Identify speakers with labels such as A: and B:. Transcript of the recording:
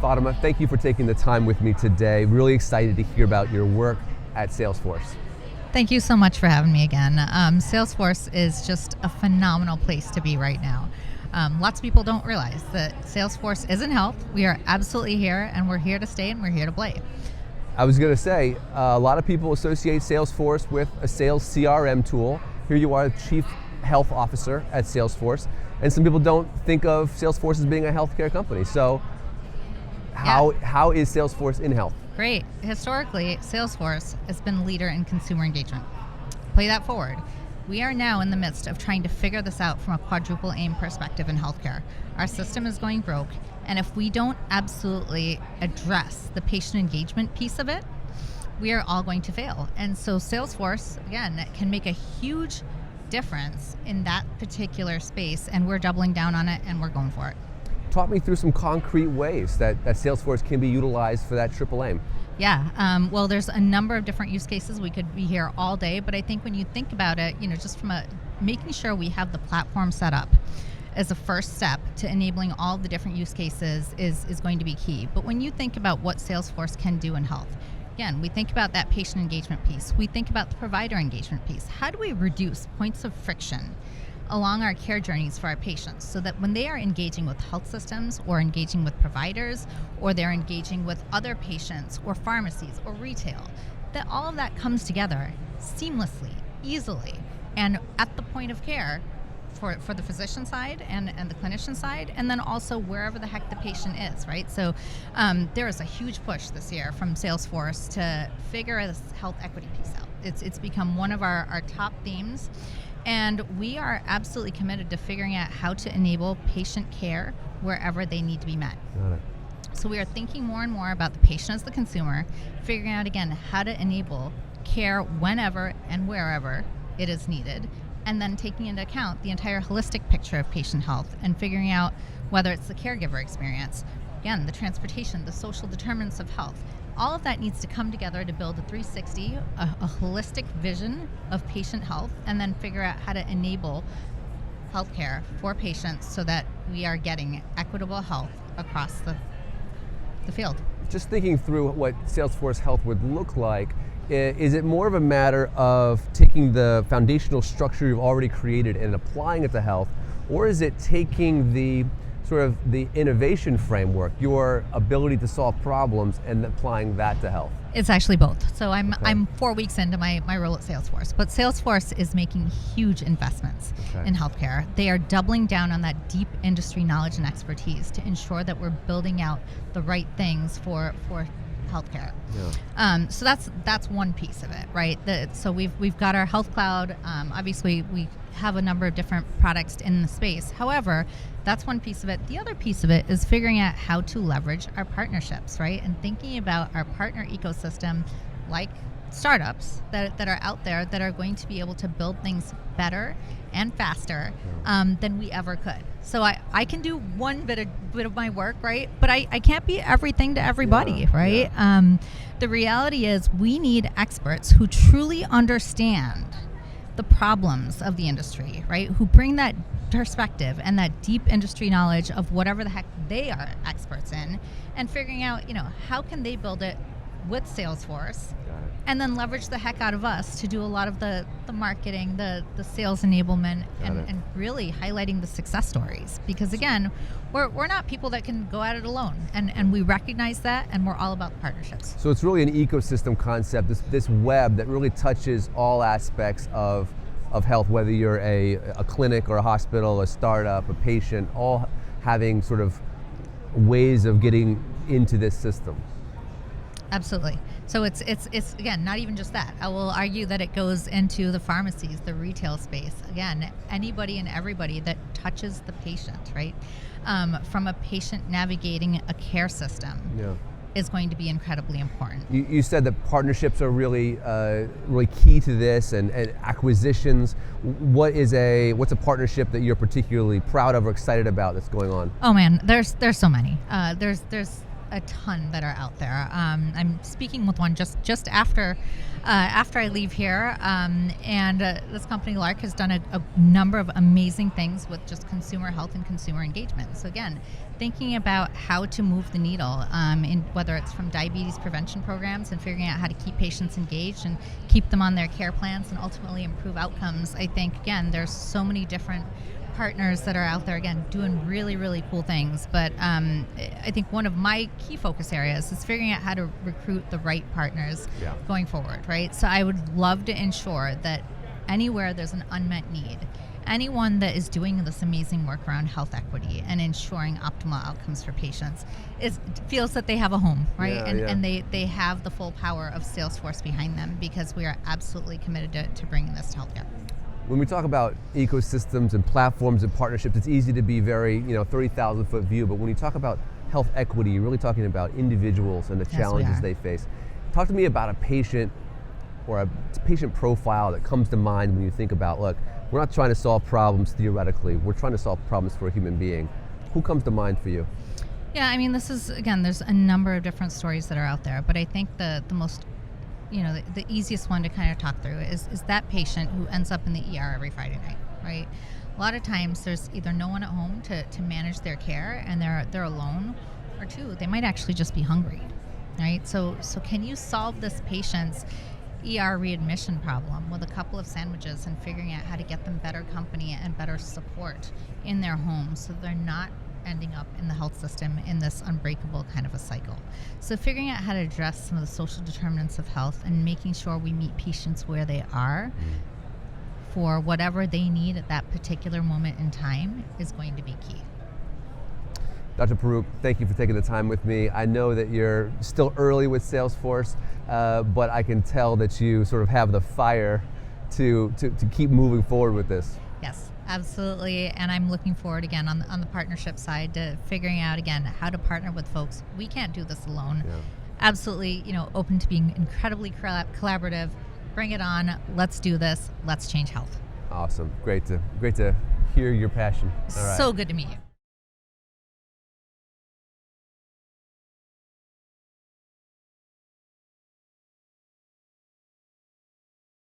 A: Fatima, thank you for taking the time with me today. Really excited to hear about your work at Salesforce.
B: Thank you so much for having me again. Salesforce is just a phenomenal place to be right now. Lots of people don't realize that Salesforce is in health. We are absolutely here, and we're here to stay, and we're here to play.
A: I was going to say, a lot of people associate Salesforce with a sales CRM tool. Here you are, Chief Health Officer at Salesforce, and some people don't think of Salesforce as being a healthcare company. So how is Salesforce in health?
B: Great. Historically, Salesforce has been a leader in consumer engagement. Play that forward. We are now in the midst of trying to figure this out from a quadruple aim perspective in healthcare. Our system is going broke, and if we don't absolutely address the patient engagement piece of it, we are all going to fail. And so Salesforce, again, can make a huge difference in that particular space, and we're doubling down on it, and we're going for it.
A: Talk me through some concrete ways that Salesforce can be utilized for that triple aim.
B: Yeah, well, there's a number of different use cases. We could be here all day, but I think when you think about it, just from making sure we have the platform set up as a first step to enabling all the different use cases is going to be key. But when you think about what Salesforce can do in health, again, we think about that patient engagement piece. We think about the provider engagement piece. How do we reduce points of friction along our care journeys for our patients so that when they are engaging with health systems or engaging with providers or they're engaging with other patients or pharmacies or retail, that all of that comes together seamlessly, easily, and at the point of care for the physician side and the clinician side, and then also wherever the heck the patient is, right? So there is a huge push this year from Salesforce to figure this health equity piece out. It's become one of our top themes. And we are absolutely committed to figuring out how to enable patient care wherever they need to be met.
A: Got it.
B: So we are thinking more and more about the patient as the consumer, figuring out, again, how to enable care whenever and wherever it is needed, and then taking into account the entire holistic picture of patient health and figuring out whether it's the caregiver experience, again, the transportation, the social determinants of health. All of that needs to come together to build a 360, a holistic vision of patient health, and then figure out how to enable healthcare for patients so that we are getting equitable health across the field.
A: Just thinking through what Salesforce Health would look like, is it more of a matter of taking the foundational structure you've already created and applying it to health, or is it taking the sort of the innovation framework, your ability to solve problems, and applying that to health?
B: It's actually both. So I'm 4 weeks into my role at Salesforce, but Salesforce is making huge investments in healthcare. They are doubling down on that deep industry knowledge and expertise to ensure that we're building out the right things for healthcare. Yeah. So that's one piece of it, right? So we've got our health cloud. Obviously, we have a number of different products in the space. However, that's one piece of it. The other piece of it is figuring out how to leverage our partnerships, right? And thinking about our partner ecosystem, like startups that are out there that are going to be able to build things better and faster than we ever could. So I can do one bit of my work, right? But I can't be everything to everybody, right? Yeah. The reality is we need experts who truly understand the problems of the industry, right? Who bring that perspective and that deep industry knowledge of whatever the heck they are experts in, and figuring out, how can they build it with Salesforce, and then leverage the heck out of us to do a lot of the marketing, the sales enablement, and really highlighting the success stories. Because again, we're not people that can go at it alone, and we recognize that, and we're all about partnerships.
A: So it's really an ecosystem concept, this web that really touches all aspects of health, whether you're a clinic or a hospital, a startup, a patient, all having sort of ways of getting into this system.
B: Absolutely. So it's again, not even just that. I will argue that it goes into the pharmacies, the retail space. Again, anybody and everybody that touches the patient, right? From a patient navigating a care system is going to be incredibly important.
A: You said that partnerships are really key to this, and acquisitions. What's a partnership that you're particularly proud of or excited about that's going on?
B: Oh man, there's so many. There's a ton that are out there. I'm speaking with one just after I leave here, and this company, Lark, has done a number of amazing things with just consumer health and consumer engagement. So again, thinking about how to move the needle, in whether it's from diabetes prevention programs and figuring out how to keep patients engaged and keep them on their care plans and ultimately improve outcomes. I think, again, there's so many different partners that are out there, again, doing really, really cool things. But I think one of my key focus areas is figuring out how to recruit the right partners going forward, right? So I would love to ensure that anywhere there's an unmet need, anyone that is doing this amazing work around health equity and ensuring optimal outcomes for patients feels that they have a home, right? And they have the full power of Salesforce behind them, because we are absolutely committed to bringing this to healthcare.
A: When we talk about ecosystems and platforms and partnerships, it's easy to be very, 30,000-foot view, but when you talk about health equity, you're really talking about individuals and the challenges they face. Talk to me about a patient or a patient profile that comes to mind when you think about, look, we're not trying to solve problems theoretically, we're trying to solve problems for a human being. Who comes to mind for you?
B: Yeah, I mean, this is, again, there's a number of different stories that are out there, but I think the most, the easiest one to kind of talk through is that patient who ends up in the ER every Friday night, right? A lot of times there's either no one at home to manage their care, and they're alone, or two, they might actually just be hungry, right? So can you solve this patient's ER readmission problem with a couple of sandwiches and figuring out how to get them better company and better support in their home, so they're not ending up in the health system in this unbreakable kind of a cycle. So figuring out how to address some of the social determinants of health and making sure we meet patients where they are for whatever they need at that particular moment in time is going to be key.
A: Dr. Paruk, thank you for taking the time with me. I know that you're still early with Salesforce, but I can tell that you sort of have the fire to keep moving forward with this.
B: Yes, absolutely. And I'm looking forward, again, on the partnership side, to figuring out, again, how to partner with folks. We can't do this alone. Yeah. Absolutely, open to being incredibly collaborative. Bring it on. Let's do this. Let's change health.
A: Awesome. Great to hear your passion.
B: All right. So good to meet you.